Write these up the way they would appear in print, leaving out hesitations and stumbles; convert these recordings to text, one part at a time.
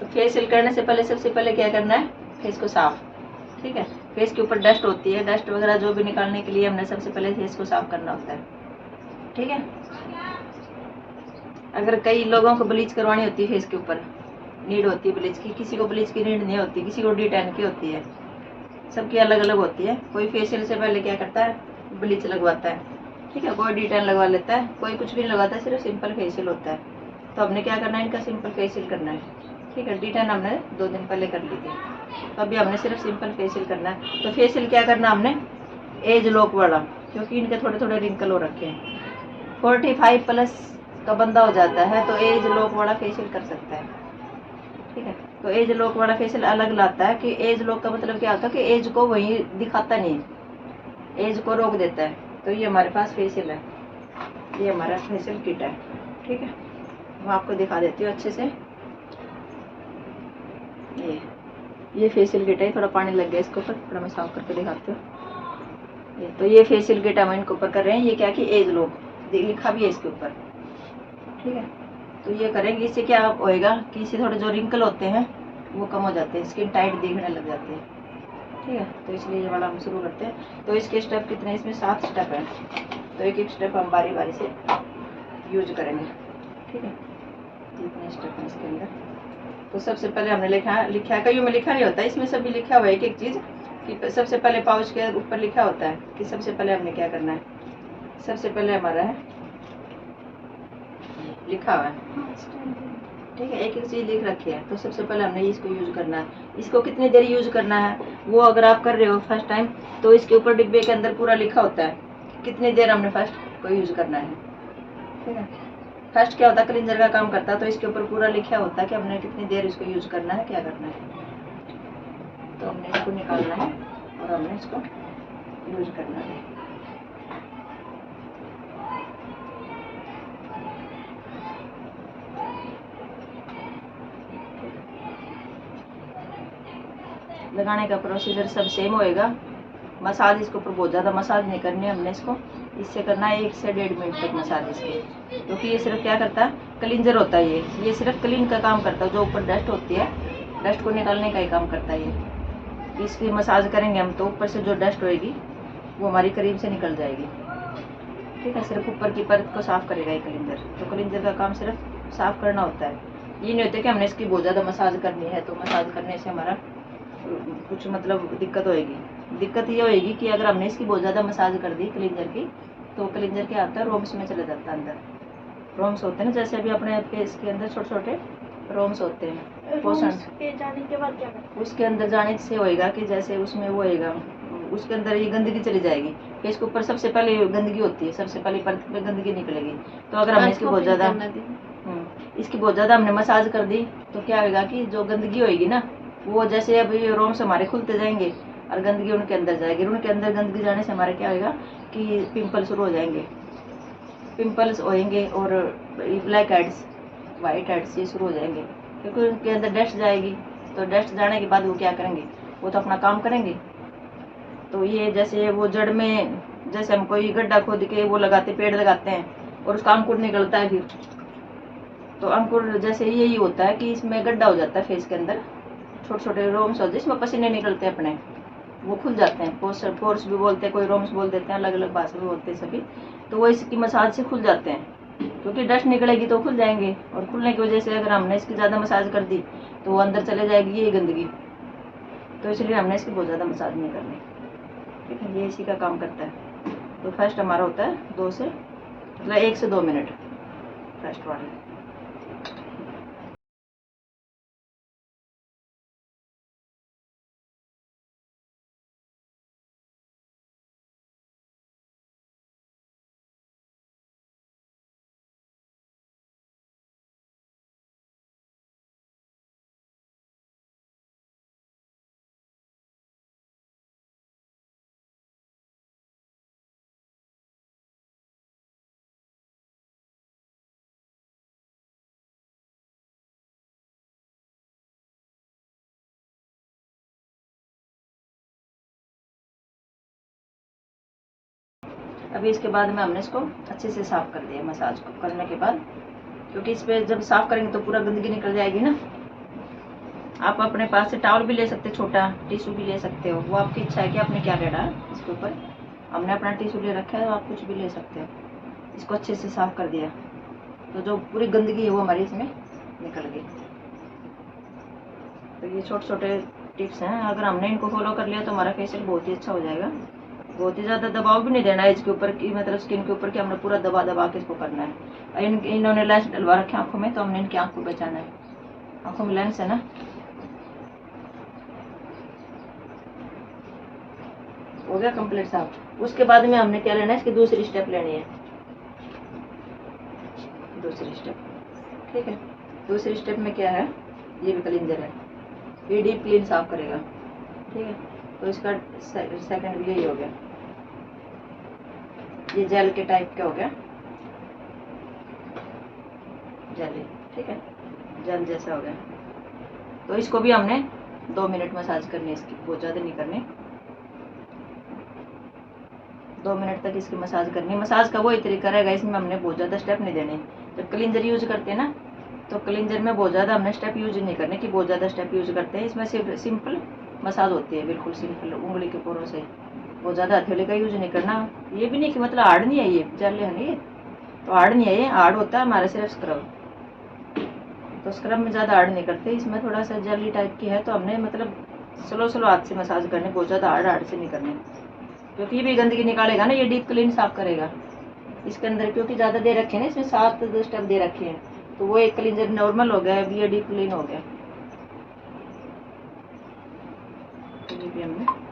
तो फेशियल करने से पहले सबसे पहले क्या करना है, फेस को साफ। ठीक है, फेस के ऊपर डस्ट होती है, डस्ट वगैरह जो भी निकालने के लिए हमने सबसे पहले फेस को साफ करना होता है। ठीक है, अगर कई लोगों को ब्लीच करवानी होती है, फेस के ऊपर नीड होती है ब्लीच की, किसी को ब्लीच की नीड नहीं होती, किसी को D10 की होती है, सबकी अलग अलग होती है। कोई फेशियल से पहले क्या करता है, ब्लीच लगवाता है। ठीक है, कोई D10 लगवा लेता है, कोई कुछ भी नहीं लगाता, सिर्फ सिंपल फेशियल होता है। तो हमने क्या करना है, इनका सिंपल फेशियल करना है। ठीक है, D10 हमने 2 दिन पहले कर ली थी, तो अभी हमने सिर्फ सिंपल फेशियल करना है। तो फेशियल क्या करना हमने, एज लॉक वाला, क्योंकि इनके थोड़े थोड़े रिंकल हो रखे हैं। 45+ का बंदा हो जाता है तो एज लॉक वाला फेशियल कर सकता है। ठीक है, तो एज लॉक वाला फेशियल अलग लाता है, कि एज लॉक का मतलब क्या होता है कि एज को वही दिखाता नहीं, एज को रोक देता है। तो ये हमारे पास फेशियल है, ये हमारा फेशियल किट है। ठीक है, मैं आपको दिखा देती हूँ अच्छे से। ये फेशियल किट है, थोड़ा पानी लग गया इसके ऊपर, थोड़ा मैं साफ करके दिखाती हूँ। तो ये फेशियल किट हम इनके ऊपर कर रहे हैं। ये क्या कि एज लॉक लिखा भी है इसके ऊपर। ठीक है, तो ये करेंगे, इससे क्या होएगा कि इससे थोड़े जो रिंकल होते हैं वो कम हो जाते हैं, स्किन टाइट दिखने लग जाती है। ठीक है, तो इसलिए ये वाला हम शुरू करते हैं। तो इसके स्टेप कितने, इसमें 7 स्टेप हैं, तो एक एक स्टेप हम बारी बारी से यूज करेंगे। ठीक है, इतने स्टेप हैं इसके अंदर। तो सबसे पहले हमने लिखा है, कईयों में लिखा नहीं होता, इसमें सभी लिखा हुआ है एक एक चीज़, कि सबसे पहले पाउच के ऊपर लिखा होता है कि सबसे पहले हमने क्या करना है। सबसे पहले हमारा है लिखा हुआ है। ठीक है, एक एक चीज़ लिख रखी है, तो सबसे पहले हमने इसको यूज करना है। इसको कितनी देर यूज करना है, वो अगर आप कर रहे हो फर्स्ट टाइम, तो इसके ऊपर डिब्बे के अंदर पूरा लिखा होता है कितनी देर हमने फर्स्ट को यूज करना है। ठीक है, फर्स्ट क्या होता है, क्लींजर का काम करता है, तो इसके ऊपर पूरा लिखा होता है कि हमने कितनी देर इसको यूज करना है, क्या करना है। तो हमने इसको निकालना है और हमने इसको यूज करना है। लगाने का प्रोसीजर सब सेम होएगा। मसाज इसके ऊपर बहुत ज़्यादा मसाज नहीं करनी है हमने, इसको इससे करना है 1 से 1.5 मिनट तक मसाज इसके, क्योंकि ये सिर्फ क्या करता है, क्लींजर होता है। ये सिर्फ क्लीन का काम करता है, जो ऊपर डस्ट होती है डस्ट को निकालने का ही काम करता है ये। इसकी मसाज करेंगे हम तो ऊपर से जो डस्ट होएगी वो हमारी करीब से निकल जाएगी। ठीक है, सिर्फ ऊपर की परत को साफ़ करेगा ये क्लींजर। तो क्लींजर का काम सिर्फ साफ़ करना होता है, ये नहीं होता कि हमने इसकी बहुत ज़्यादा मसाज करनी है, तो मसाज करने से हमारा कुछ मतलब दिक्कत होएगी। दिक्कत ये होएगी कि अगर हमने इसकी बहुत ज़्यादा मसाज कर दी क्लींजर की, तो क्लींजर क्या आता है, रोम्स में चले जाता है अंदर। रोम्स होते हैं ना, जैसे अभी अपने फेस के अंदर छोटे छोटे रोम्स होते हैं, पोषण के जाने के बाद क्या करना है? उसके अंदर जाने से होएगा कि जैसे उसमें वो होएगा, उसके अंदर ये गंदगी चली जाएगी। फेस के ऊपर सबसे पहले गंदगी होती है, सबसे पहले परत में गंदगी निकलेगी। तो अगर हमने इसकी बहुत ज़्यादा इसकी बहुत ज़्यादा हमने मसाज कर दी, तो क्या होगा कि जो गंदगी होएगी ना, वो जैसे अब ये रोम्स हमारे खुलते जाएंगे और गंदगी उनके अंदर जाएगी, उनके अंदर गंदगी जाने से हमारे क्या होएगा कि पिंपल शुरू हो जाएंगे, पिंपल्स होएंगे और ब्लैक हेड्स, वाइट हेड्स ये शुरू हो जाएंगे, क्योंकि उनके अंदर डस्ट जाएगी। तो डस्ट जाने के बाद वो क्या करेंगे, वो तो अपना काम करेंगे। तो ये जैसे वो जड़ में, जैसे हम कोई गड्ढा खोद के वो लगाते, पेड़ लगाते हैं और उसका अंकुर निकलता है, फिर तो अंकुर जैसे यही होता है कि इसमें गड्ढा हो जाता है फेस के अंदर, छोटे छोटे रोम्स होते हैं, इसमें पसीने निकलते हैं अपने, वो खुल जाते हैं। पोर्स भी बोलते हैं, कोई रोम्स बोल देते हैं, अलग अलग भाषा में बोलते हैं सभी। तो वो इसकी मसाज से खुल जाते हैं, क्योंकि डस्ट निकलेगी तो खुल जाएंगे, और खुलने की वजह से अगर हमने इसकी ज़्यादा मसाज कर दी तो वो अंदर चले जाएगी ये गंदगी। तो इसलिए हमने इसकी बहुत ज़्यादा मसाज नहीं करनी। ठीक है, ये इसी का काम करता है। तो फर्स्ट हमारा होता है 2 से मतलब 1 से 2 मिनट फर्स्ट वाले। अभी इसके बाद में हमने इसको अच्छे से साफ़ कर दिया मसाज को करने के बाद, क्योंकि इस पर जब साफ़ करेंगे तो पूरा गंदगी निकल जाएगी ना, आप अपने पास से टॉवल भी ले सकते हो, छोटा टिश्यू भी ले सकते हो, वो आपकी इच्छा है कि आपने क्या लेना है इसके ऊपर। हमने अपना टिश्यू ले रखा है, तो आप कुछ भी ले सकते हो। इसको अच्छे से साफ कर दिया तो जो पूरी गंदगी है वो हमारी इसमें निकल गई। तो ये छोटे छोटे टिप्स हैं, अगर हमने इनको फॉलो कर लिया तो हमारा फेशियल बहुत ही अच्छा हो जाएगा। बहुत ही ज़्यादा दबाव भी नहीं देना है इसके ऊपर कि मतलब स्किन के ऊपर कि हमने पूरा दबा दबा के इसको करना है। इन्होंने लेंस डलवा रखे आंखों में, तो हमने इनकी आंख को बचाना है। आंखों में लेंस है ना, हो गया कंप्लीट साफ। उसके बाद में हमने क्या लेना है, इसकी दूसरी स्टेप लेनी है, दूसरी स्टेप। ठीक है, दूसरी स्टेप में क्या है, ये भी क्लींजर है, ये डीप क्लीन साफ करेगा। ठीक है, तो इसका सेकंड भी यही हो गया, ये जेल के टाइप का हो गया, जेल। ठीक है, जेल जैसा हो गया। तो इसको भी हमने 2 मिनट मसाज करनी है इसकी, बहुत ज़्यादा नहीं करनी, 2 मिनट तक इसकी मसाज करनी है। मसाज का वही तरीका रहेगा, इसमें हमने बहुत ज़्यादा स्टेप नहीं देने। जब क्लींजर यूज करते हैं ना, तो क्लींजर में बहुत ज़्यादा हमने स्टेप यूज नहीं करने कि बहुत ज़्यादा स्टेप यूज करते हैं। इसमें सिर्फ सिंपल मसाज होती है, बिल्कुल सिंपल उंगली के पोरों से, बहुत ज़्यादा हथेली का यूज नहीं करना। ये भी नहीं कि मतलब हार्ड नहीं है, ये जेल है नहीं, तो हार्ड नहीं है, ये हार्ड होता है हमारा सिर्फ स्क्रब। तो स्क्रब में ज़्यादा हार्ड नहीं करते, इसमें थोड़ा सा जेली टाइप की है, तो हमने मतलब स्लो स्लो हाथ से मसाज करनी, बहुत ज़्यादा हार्ड से नहीं करनी, क्योंकि ये भी गंदगी निकालेगा ना, ये डीप क्लीन साफ करेगा इसके अंदर। क्योंकि ज़्यादा दे रखे हैं ना, इसमें 7 स्टेप दे रखे हैं, तो वो एक क्लींजर नॉर्मल हो गया, अभी ये डीप क्लीन हो गया। तो ये भी हमने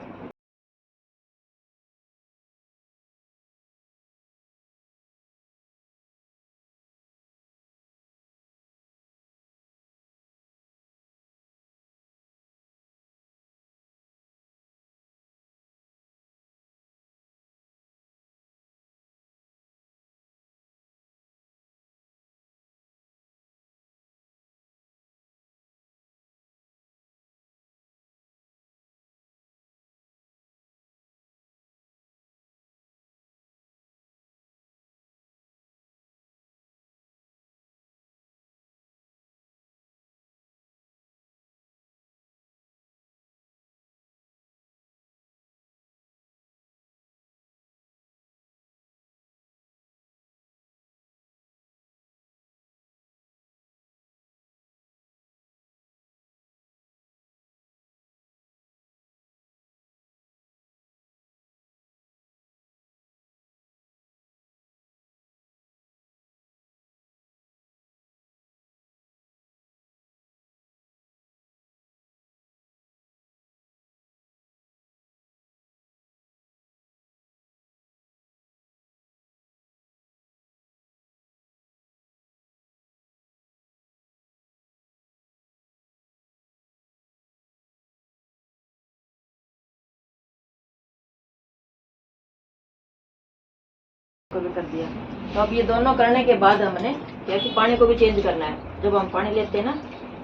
को भी कर दिया। तो अब ये दोनों करने के बाद हमने क्या कि पानी को भी चेंज करना है। जब हम पानी लेते हैं ना,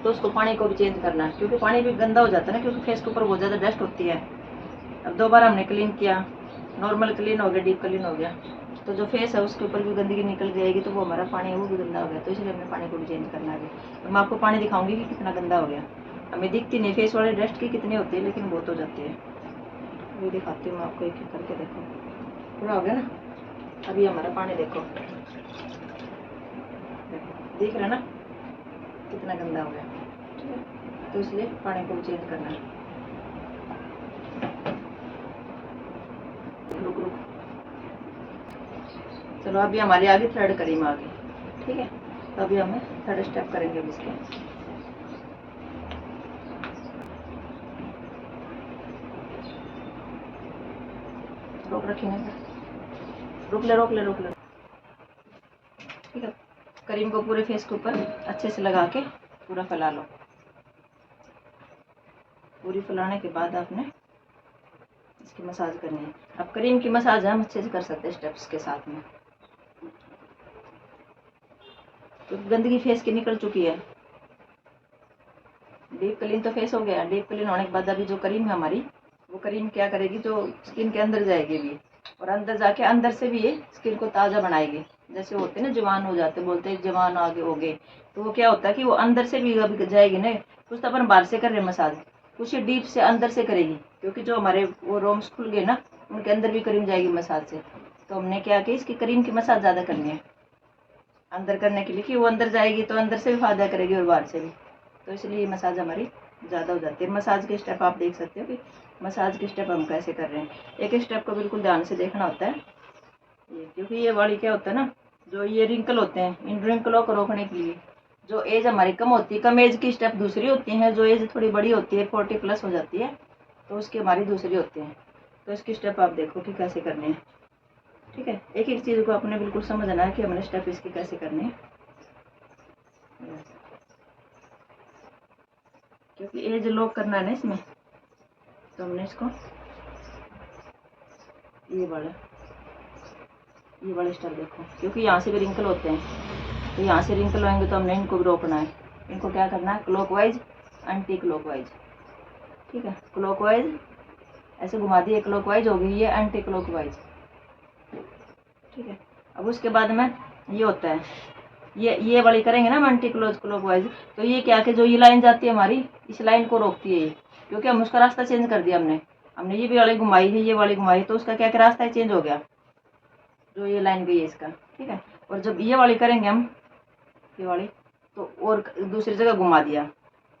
तो उसको पानी को भी चेंज करना है, क्योंकि पानी भी गंदा हो जाता है ना, क्योंकि फेस के ऊपर बहुत ज़्यादा डस्ट होती है। अब 2 बार हमने क्लीन किया, नॉर्मल क्लीन हो गया, डीप क्लीन हो गया, तो जो फेस है उसके ऊपर भी गंदगी निकल जाएगी, तो वो हमारा पानी है वो भी गंदा हो गया। तो इसलिए हमने पानी को भी चेंज करना है। तो मैं आपको पानी दिखाऊंगी कि कितना गंदा हो गया। हमें दिखती नहीं फेस वाली डस्ट की कितनी होती है, लेकिन बहुत हो जाती है। ये दिखाती हूँ मैं आपको, एक एक करके देखो, पूरा हो गया ना। अभी हमारा पानी देखो, देख रहे ना कितना गंदा हो गया। ठीक है, तो इसलिए पानी को भी चेंज करना है। रुक रुक, चलो अभी हमारी आगे थर्ड क्रीम आ गई। ठीक है, तो अभी हमें थर्ड स्टेप करेंगे अभी इसके। रोक रखेंगे, रोक ले रोक ले रोक ले। ठीक है, क्रीम को पूरे फेस के ऊपर अच्छे से लगा के पूरा फैला लो। पूरी फैलाने के बाद आपने इसकी मसाज करनी है। अब क्रीम की मसाज हम अच्छे से कर सकते हैं स्टेप्स के साथ में, तो गंदगी फेस की निकल चुकी है। डीप क्लीन तो फेस हो गया। डीप क्लीन होने के बाद अभी जो क्रीम है हमारी, वो क्रीम क्या करेगी, जो स्किन के अंदर जाएगी, भी और अंदर जाके अंदर से भी ये स्किन को ताज़ा बनाएगी। जैसे होते हैं ना जवान हो जाते, बोलते हैं जवान आगे हो गए, तो वो क्या होता है कि वो अंदर से भी अभी जाएगी ना। कुछ तो अपन बाहर से कर रहे हैं मसाज, कुछ ये डीप से अंदर से करेगी, क्योंकि जो हमारे वो रोम्स खुल गए ना, उनके अंदर भी क्रीम जाएगी मसाज से। तो हमने क्या किया, इसकी क्रीम की मसाज ज़्यादा करनी है अंदर करने के लिए, कि वो अंदर जाएगी तो अंदर से भी फायदा करेगी और बाहर से भी। तो इसलिए मसाज हमारी ज़्यादा हो जाती है। मसाज के स्टेप आप देख सकते हो कि मसाज के स्टेप हम कैसे कर रहे हैं। एक स्टेप को बिल्कुल ध्यान से देखना होता है ये, क्योंकि ये वाली क्या होता है ना, जो ये रिंकल होते हैं, इन रिंकलों को रोकने के लिए जो एज हमारी कम होती है, कम एज की स्टेप दूसरी होती हैं, जो एज थोड़ी बड़ी होती है 40+ हो जाती है, तो उसकी हमारी दूसरी होती है। तो इसकी स्टेप आप देखो कि कैसे करने हैं। ठीक है, एक एक चीज़ को आपने बिल्कुल समझना है कि हमने स्टेप इसकी कैसे करने हैं, क्योंकि एज लॉक करना है ना इसमें। तो हमने इसको ये वाले स्टेप देखो, क्योंकि यहाँ से भी रिंकल होते हैं, तो यहाँ से रिंकल होंगे तो हमने इनको भी रोकना है। इनको क्या करना है, क्लॉकवाइज एंटी क्लॉकवाइज। ठीक है, क्लॉकवाइज ऐसे घुमा दिए, क्लॉकवाइज हो गई, ये एंटी क्लॉकवाइज। ठीक है, अब उसके बाद में ये होता है, ये वाली करेंगे ना हम एंटी क्लॉकवाइज, तो ये क्या कि जो ये लाइन जाती है हमारी, इस लाइन को रोकती है ये, क्योंकि हम उसका रास्ता चेंज कर दिया। हमने ये भी वाली घुमाई है, ये वाली घुमाई, तो उसका क्या रास्ता चेंज हो गया, जो ये लाइन गई है इसका। ठीक है, और जब ये वाली करेंगे हम, ये वाली, तो और दूसरी जगह घुमा दिया।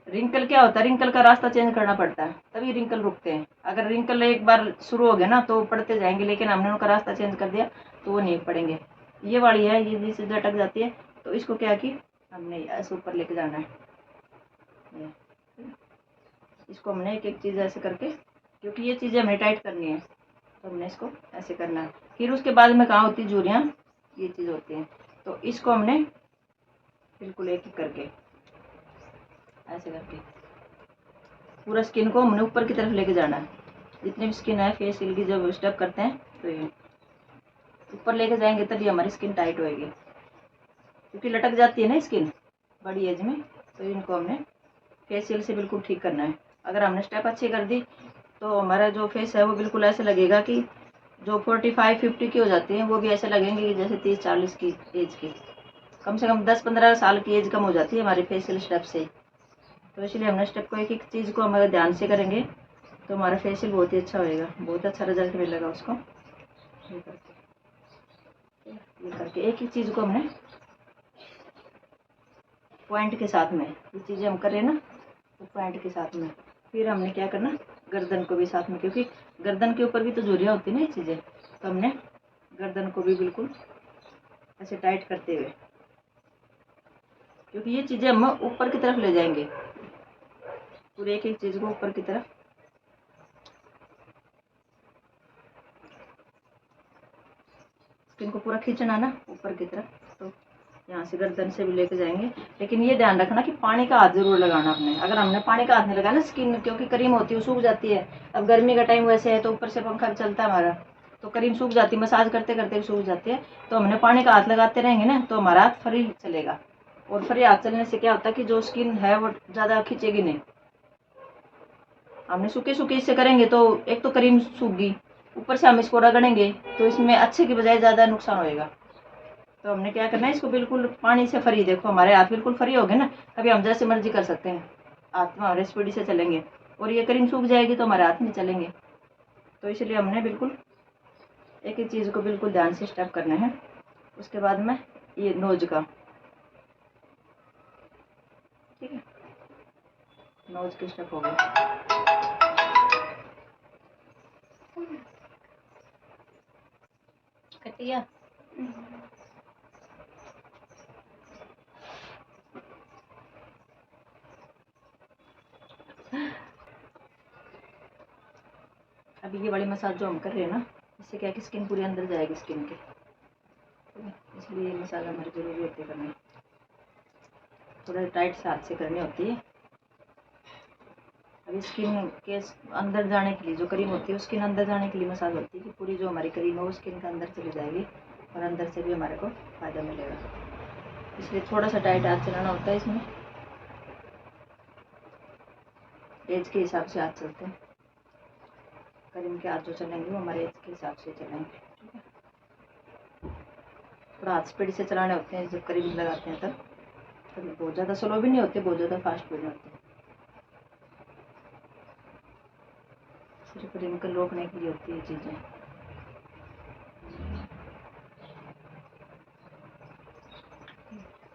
रिंकल क्या होता है, रिंकल का रास्ता चेंज करना पड़ता है तभी रिंकल रुकते हैं। अगर रिंकल एक बार शुरू हो गया ना तो पड़ते जाएंगे, लेकिन हमने उनका रास्ता चेंज कर दिया तो वो नहीं पड़ेंगे। ये वाली है, ये जिससे लटक जाती है, तो इसको क्या कि हमने ऐसे ऊपर लेके जाना है। इसको हमने एक एक चीज़ ऐसे करके, क्योंकि ये चीज़ें हमें टाइट करनी है, तो हमने इसको ऐसे करना है। फिर उसके बाद में कहाँ होती है झुर्रियाँ, ये चीज़ होती हैं, तो इसको हमने बिल्कुल एक एक करके ऐसे करके पूरा स्किन को हमने ऊपर की तरफ लेके जाना है। जितनी भी स्किन है फेशियल की, जब स्टेप करते हैं तो ये ऊपर लेके जाएंगे तभी हमारी स्किन टाइट होएगी, क्योंकि लटक जाती है ना स्किन बड़ी एज में। तो इनको हमने फेशियल से बिल्कुल ठीक करना है। अगर हमने स्टेप अच्छी कर दी तो हमारा जो फेस है वो बिल्कुल ऐसे लगेगा कि जो 45-50 की हो जाती हैं वो भी ऐसे लगेंगे कि जैसे 30-40 की एज की, कम से कम 10-15 साल की एज कम हो जाती है हमारे फेशियल स्टेप से। तो इसलिए हमने स्टेप को एक एक चीज़ को हमारे ध्यान से करेंगे तो हमारा फेशियल बहुत ही अच्छा होएगा, बहुत अच्छा रिजल्ट मिलेगा उसको। ये करके एक एक चीज़ को हमने पॉइंट के साथ में, ये चीज़ें हम कर रहे हैं ना, तो पॉइंट के साथ में फिर हमने क्या करना, गर्दन को भी साथ में, क्योंकि गर्दन के ऊपर भी तो झुर्रियाँ होती है ना ये चीज़ें, तो हमने गर्दन को भी बिल्कुल ऐसे टाइट करते हुए, क्योंकि ये चीज़ें हम ऊपर की तरफ ले जाएंगे, पूरे एक एक चीज़ को ऊपर की तरफ। इनको पूरा खींचना ना ऊपर की तरफ, तो यहाँ से गर्दन से भी लेके जाएंगे। लेकिन ये ध्यान रखना कि पानी का हाथ जरूर लगाना अपने। अगर हमने पानी का हाथ नहीं लगाया ना, स्किन क्योंकि क्रीम होती है वो सूख जाती है। अब गर्मी का टाइम वैसे है तो ऊपर से पंखा भी चलता है हमारा, तो क्रीम सूख जाती है, मसाज करते करते सूख जाती है। तो हमने पानी का हाथ लगाते रहेंगे ना तो हमारा हाथ फ्री चलेगा, और फ्री हाथ चलने से क्या होता है कि जो स्किन है वो ज़्यादा खींचेगी नहीं। हमने सूखे सूखे इससे करेंगे तो एक तो क्रीम सूख गई, ऊपर से हम इसको रगड़ेंगे तो इसमें अच्छे की बजाय ज़्यादा नुकसान होएगा। तो हमने क्या करना है, इसको बिल्कुल पानी से फ्री, देखो हमारे हाथ बिल्कुल फ्री हो गए ना, अभी हम जैसे मर्जी कर सकते हैं, हाथ में हमारे स्पीड से चलेंगे। और ये क्रीम सूख जाएगी तो हमारे हाथ नहीं चलेंगे। तो इसलिए हमने बिल्कुल एक एक चीज़ को बिल्कुल ध्यान से स्टेप करना है। उसके बाद में ये नोज का, ठीक है, नोज के स्टेप हो गए। कट गया। अभी ये वाली मसाज जो हम कर रहे हैं ना, इससे क्या कि स्किन पूरी अंदर जाएगी स्किन के, इसलिए ये मसाज हमारी ज़रूरी होती है करनी, थोड़ा टाइट से हाथ से करनी होती है। अभी स्किन के अंदर जाने के लिए जो क्रीम होती है, स्किन अंदर जाने के लिए मसाज होती है कि पूरी जो हमारी क्रीम है वो स्किन के अंदर चली जाएगी और अंदर से भी हमारे को फ़ायदा मिलेगा। इसलिए थोड़ा सा टाइट हाथ चलाना होता है इसमें, एज के हिसाब से हाथ चलते हैं। करीम के हाथ जो चलेंगे वो हमारे एज के हिसाब से चलेंगे, ठीक है। थोड़ा हाथ स्पीड से चलाने होते हैं जब करीम लगाते हैं तब बहुत ज़्यादा स्लो भी नहीं होते, बहुत ज़्यादा फास्ट भी नहीं होते, सिर्फ रिंकल रोकने के लिए होती है चीज़ें।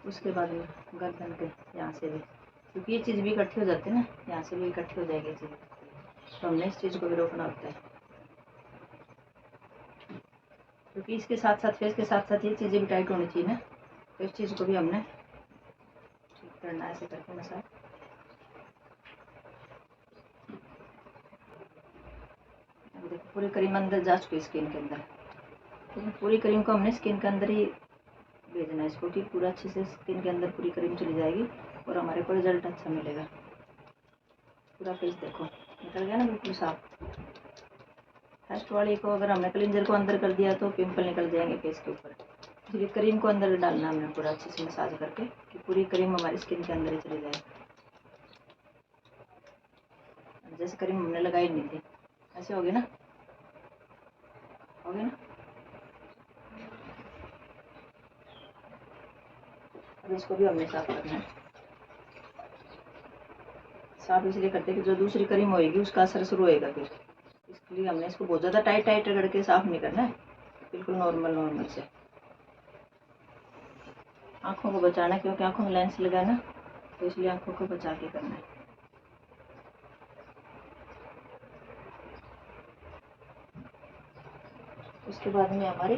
उसके बाद में गर्दन के यहाँ से भी, क्योंकि ये चीज़ भी इकट्ठी हो जाती है ना, यहाँ से भी इकट्ठी हो जाएगी चीज़, तो हमने इस चीज़ को भी रोकना होता है, क्योंकि इसके साथ साथ फेस के साथ साथ ये चीज़ें भी टाइट होनी चाहिए ना, तो इस चीज़ को भी हमने ठीक करना है ऐसे करके मसाज। देखो पूरी क्रीम अंदर जा चुकी है स्किन के अंदर, तो पूरी क्रीम को हमने स्किन के अंदर ही भेजना है इसको, कि पूरा अच्छे से स्किन के अंदर पूरी क्रीम चली जाएगी और हमारे को रिजल्ट अच्छा मिलेगा। पूरा फेस देखो निकल गया ना बिल्कुल साफ। फर्स्ट वाली को अगर हमने क्लींजर को अंदर कर दिया तो पिंपल निकल जाएंगे फेस के ऊपर, इसलिए क्रीम को अंदर डालना हमने पूरा अच्छे से मसाज करके, कि पूरी क्रीम हमारी स्किन के अंदर ही चली जाए। जैसे क्रीम हमने लगाई नहीं थी ऐसे हो गया ना, हो गया ना। अब इसको भी हमने साफ करना है। साफ इसलिए करते हैं कि जो दूसरी क्रीम होएगी उसका असर शुरू होएगा, फिर इसलिए हमने इसको बहुत ज़्यादा टाइट टाइट रगड़ के साफ नहीं करना है, बिल्कुल नॉर्मल नॉर्मल से। आँखों को बचाना, क्योंकि आँखों में लेंस लगा है ना, तो इसलिए आँखों को बचा के करना है। उसके बाद में हमारी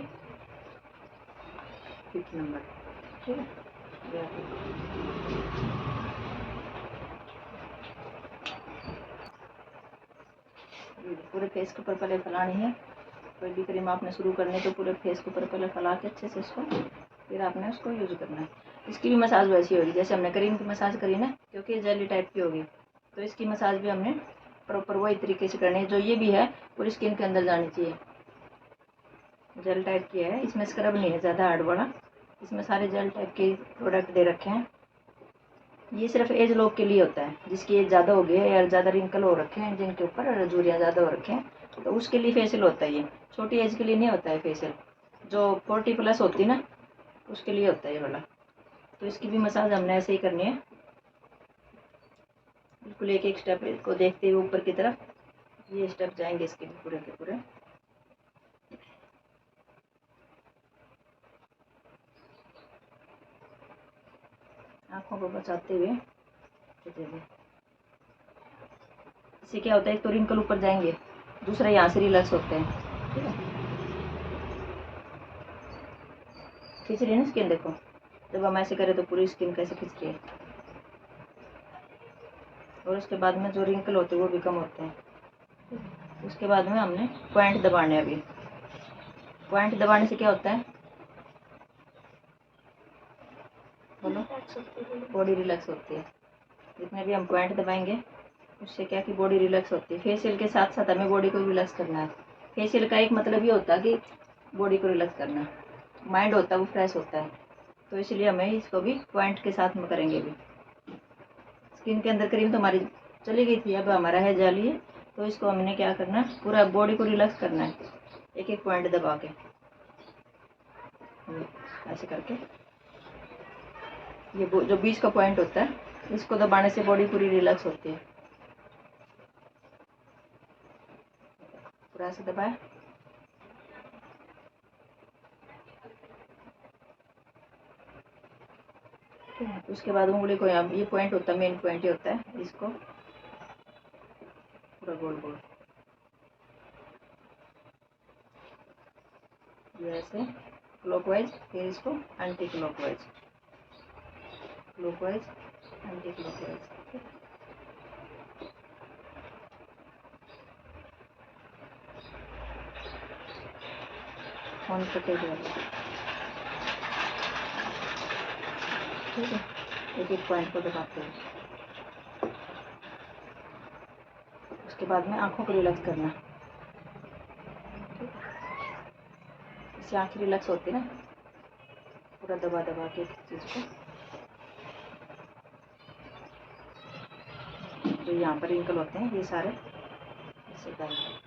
5th नंबर, ठीक है। पूरे फेस के ऊपर पहले फैलानी है, कोई भी क्रीम आपने शुरू करनी तो पूरे फेस के ऊपर पहले फैला के अच्छे से इसको, फिर आपने उसको यूज करना है। इसकी भी मसाज वैसी होगी जैसे हमने क्रीम की मसाज करी ना, क्योंकि ये जेली टाइप की होगी, तो इसकी मसाज भी हमने प्रॉपर वही तरीके से करनी है। जो ये भी है पूरी स्किन के अंदर जानी चाहिए, जेल टाइप की है, इसमें स्क्रब नहीं है ज़्यादा हार्ड वाला, इसमें सारे जेल टाइप के प्रोडक्ट दे रखे हैं। ये सिर्फ एज लोग के लिए होता है, जिसकी एज ज़्यादा हो गई है या ज़्यादा रिंकल हो रखे हैं, जिनके ऊपर झुर्रियाँ ज़्यादा हो रखे हैं, तो उसके लिए फेशियल होता है। ये छोटी एज के लिए नहीं होता है फेशियल, जो 40+ होती है ना उसके लिए होता है ये वाला। तो इसकी भी मसाज हमने ऐसे ही करनी है, बिल्कुल एक एक स्टेप को देखते हुए ऊपर की तरफ, ये स्टेप जाएंगे इसके भी पूरे के पूरे। आँखों को बचाते हुए इससे क्या होता है, एक तो रिंकल ऊपर जाएंगे, दूसरा यहाँ से रिलैक्स होते हैं, ठीक है। खींच रही है ना स्किन, देखो जब हम ऐसे करें तो पूरी स्किन कैसे खींच रही है, और उसके बाद में जो रिंकल होते हैं वो भी कम होते हैं। उसके बाद में हमने पॉइंट दबाने, अभी पॉइंट दबाने से क्या होता है बोलो, बॉडी रिलैक्स होती है। जितने भी हम पॉइंट दबाएंगे उससे क्या कि बॉडी रिलैक्स होती है। फेशियल के साथ साथ हमें बॉडी को रिलैक्स करना है। फेशियल का एक मतलब ये होता है कि बॉडी को रिलैक्स करना, माइंड होता है वो फ्रेश होता है, तो इसलिए हमें इसको भी पॉइंट के साथ में करेंगे। भी स्किन के अंदर क्रीम तो हमारी चली गई थी, अब हमारा है जाली है, तो इसको हमने क्या करना है, पूरा बॉडी को रिलैक्स करना है, एक एक पॉइंट दबा के ऐसे करके। ये जो बीच का पॉइंट होता है इसको दबाने से बॉडी पूरी रिलैक्स होती है। पूरा ऐसे दबाए, उसके बाद उंगली को, यहाँ ये पॉइंट होता है, मेन पॉइंट ही होता है, इसको पूरा गोल गोल ऐसे क्लॉकवाइज, फिर इसको anti clockwise, clockwise anti clockwise. Phone कटे गया, ठीक है। एक एक पॉइंट को दबाते हैं। उसके बाद में आंखों को रिलैक्स करना, इससे आँखें रिलैक्स होती है ना, पूरा दबा दबा के चीज़ को। जो यहाँ पर रिंकल होते हैं ये सारे इससे जाएंगे।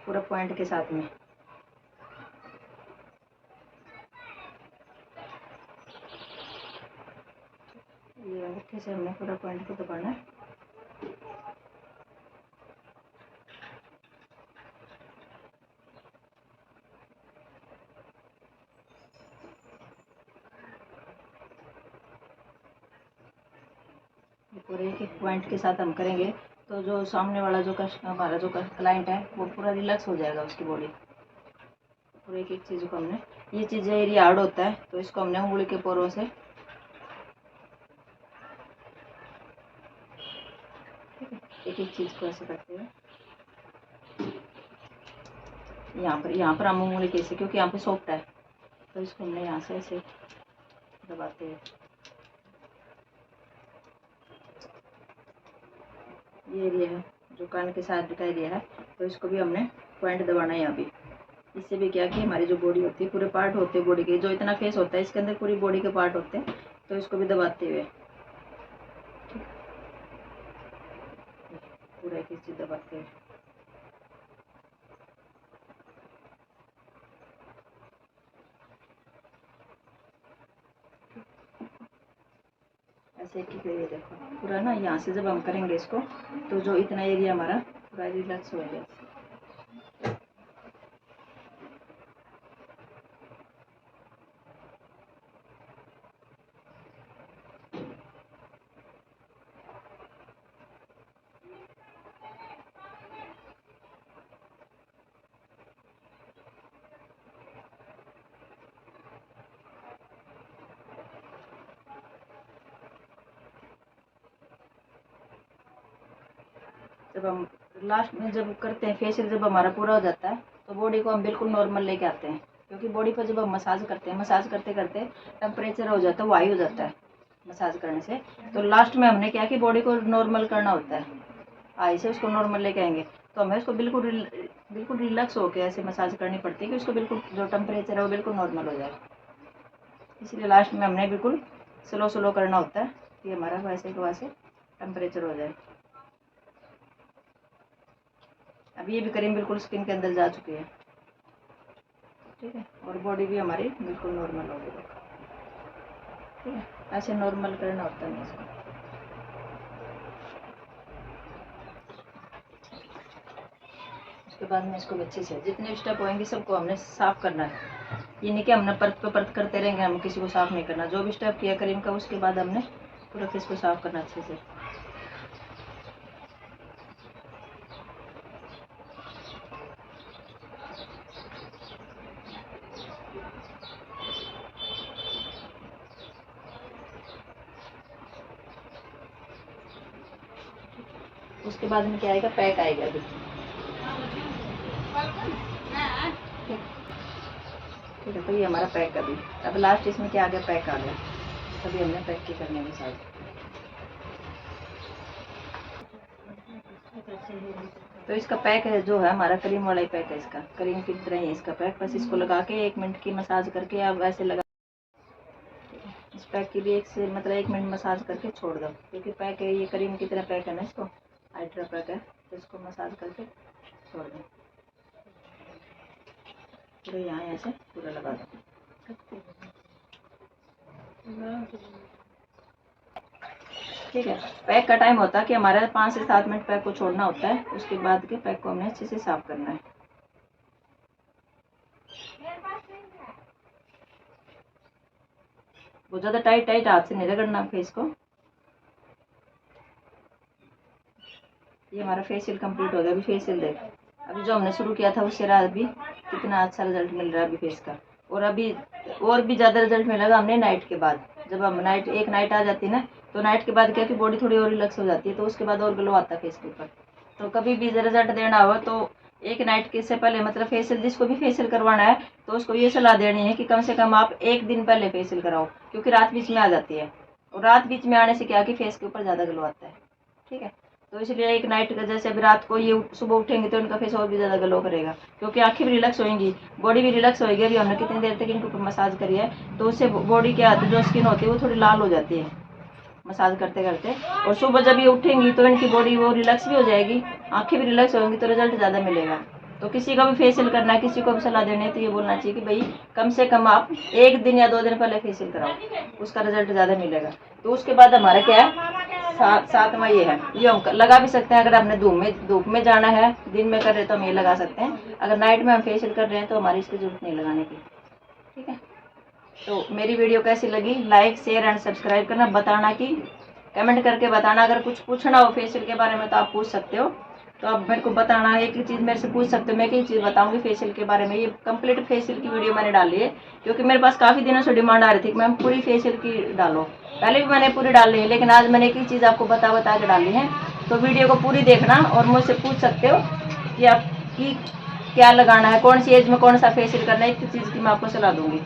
पूरा पॉइंट के साथ में। ये अंगूठे से हमने पूरा पॉइंट को दबाना है। पूरे एक एक पॉइंट के साथ हम करेंगे तो जो सामने वाला जो हमारा जो क्लाइंट है वो पूरा रिलैक्स हो जाएगा, उसकी बॉडी। पूरे एक एक चीज़ को हमने, ये चीज़ एरिया हार्ड होता है तो इसको हमने उंगली के पोरों से एक एक चीज़ को ऐसे करते हुए यहाँ पर हम उंगली कैसे, क्योंकि यहाँ पे सॉफ्ट है तो इसको हमने यहाँ से ऐसे दबाते हैं। ये एरिया है जो कान के साथ का एरिया है तो इसको भी हमने पॉइंट दबाना है यहाँ भी। इससे भी क्या कि हमारी जो बॉडी होती है, पूरे पार्ट होते हैं बॉडी के, जो इतना फेस होता है इसके अंदर पूरी बॉडी के पार्ट होते हैं तो इसको भी दबाते हुए पूरा एक चीज दबाते हुए ऐसे एक एरिया देखो पूरा ना, यहाँ से जब हम करेंगे इसको तो जो इतना एरिया हमारा पूरा रिलैक्स हो जाएगा। जब हम लास्ट में जब करते हैं फेशियल, जब हमारा पूरा हो जाता है तो बॉडी को हम बिल्कुल नॉर्मल लेके आते हैं, क्योंकि बॉडी पर जब हम मसाज करते हैं, मसाज करते करते टेम्परेचर हो जाता है, वो हाई हो जाता है मसाज करने से। तो लास्ट में हमने क्या कि बॉडी को नॉर्मल करना होता है, हाई से उसको नॉर्मल लेके आएंगे तो हमें उसको बिल्कुल रिलैक्स होकर ऐसे मसाज करनी पड़ती है कि उसको बिल्कुल जो टेम्परेचर है वो बिल्कुल नॉर्मल हो जाए। इसलिए लास्ट में हमने बिल्कुल स्लो करना होता है कि हमारा वैसे को वैसे टेम्परेचर हो जाए। अब ये भी क्रीम बिल्कुल स्किन के अंदर जा चुकी है, ठीक है, और बॉडी भी हमारी बिल्कुल नॉर्मल हो गई, ठीक है। ऐसे नॉर्मल करना होता है इसको। उसके बाद में इसको अच्छे से जितने स्टेप होंगे सबको हमने साफ करना है। ये नहीं कि हमने परत पे परत करते रहेंगे, हम किसी को साफ नहीं करना। जो भी स्टेप किया क्रीम का उसके बाद हमने पूरा फेस को साफ करना अच्छे से। उसके बाद में क्या आएगा, पैक आएगा अभी, ठीक है। तो ये हमारा पैक अभी, अब लास्ट इसमें क्या आ गया, पैक आ गया। तभी हमने पैक की करने में साथ। तो इसका पैक है जो है हमारा क्रीम वाला ही पैक है, इसका क्रीम की तरह ही इसका पैक। बस इसको लगा के 1 मिनट की मसाज करके आप ऐसे लगा, इस पैक की भी 1 मिनट मसाज करके छोड़ दो, क्योंकि पैक है ये क्रीम की तरह पैक है ना, इसको हाइड्रा पैक है तो इसको मसाज करके छोड़ दो। पूरे यहाँ ऐसे पूरा लगा दो, ठीक है। पैक का टाइम होता है कि हमारा 5 से 7 मिनट पैक को छोड़ना होता है। उसके बाद के पैक को हमने अच्छे से साफ करना है। बहुत ज़्यादा टाइट हाथ से नहीं रगड़ना फेस को। ये हमारा फेशियल कंप्लीट हो गया। अभी फेशियल देख, अभी जो हमने शुरू किया था उससे अभी कितना अच्छा रिजल्ट मिल रहा है अभी फेस का। और अभी और भी ज़्यादा रिजल्ट मिलेगा हमने नाइट के बाद। जब हम एक नाइट आ जाती है ना, तो नाइट के बाद क्या कि बॉडी थोड़ी और रिलैक्स हो जाती है, तो उसके बाद और ग्लो आता है फेस के ऊपर। तो कभी भी रिजल्ट देना हो तो एक नाइट के से पहले, मतलब फेशियल जिसको भी फेशियल करवाना है तो उसको ये सलाह देनी है कि कम से कम आप 1 दिन पहले फेशियल कराओ, क्योंकि रात बीच में आ जाती है। और रात बीच में आने से क्या कि फेस के ऊपर ज़्यादा ग्लो आता है, ठीक है। तो इसलिए एक नाइट का, जैसे अभी रात को ये सुबह उठेंगे तो इनका फेस और भी ज़्यादा ग्लो करेगा, क्योंकि आँखें भी रिलैक्स होंगी, बॉडी भी रिलैक्स होगी। अभी हमने कितनी देर तक इनके ऊपर मसाज करी है तो उससे बॉडी के जो स्किन होती है वो थोड़ी लाल हो जाती है मसाज करते करते। और सुबह जब ये उठेंगी तो इनकी बॉडी वो रिलैक्स भी हो जाएगी, आँखें भी रिलैक्स होंगी, तो रिजल्ट ज़्यादा मिलेगा। तो किसी को भी फेशियल करना है, किसी को भी सलाह देनी है, तो ये बोलना चाहिए कि भाई कम से कम आप 1 दिन या 2 दिन पहले फेशियल कराओ, उसका रिजल्ट ज़्यादा मिलेगा। तो उसके बाद हमारा क्या है, सातवां ये है, ये हम लगा भी सकते हैं। अगर आपने धूप में जाना है, दिन में कर रहे तो हम ये लगा सकते हैं। अगर नाइट में हम फेशियल कर रहे हैं तो हमारी इसकी जरूरत नहीं लगाने की, ठीक है। तो मेरी वीडियो कैसी लगी, लाइक शेयर एंड सब्सक्राइब करना, बताना कि कमेंट करके बताना। अगर कुछ पूछना हो फेशियल के बारे में तो आप पूछ सकते हो, तो आप मेरे को बताना। एक ही चीज़ मेरे से पूछ सकते हो, मैं एक ही चीज़ बताऊंगी फेशियल के बारे में। ये कंप्लीट फेशियल की वीडियो मैंने डाली है क्योंकि मेरे पास काफ़ी दिनों से डिमांड आ रही थी कि मैम पूरी फेशियल की डालो। पहले भी मैंने पूरी डाल ली है, लेकिन आज मैंने एक ही चीज़ आपको बता के डाली है। तो वीडियो को पूरी देखना और मुझसे पूछ सकते हो कि आपकी क्या लगाना है, कौन सी एज में कौन सा फेशियल करना है, एक चीज़ की मैं आपको सलाह दूंगी।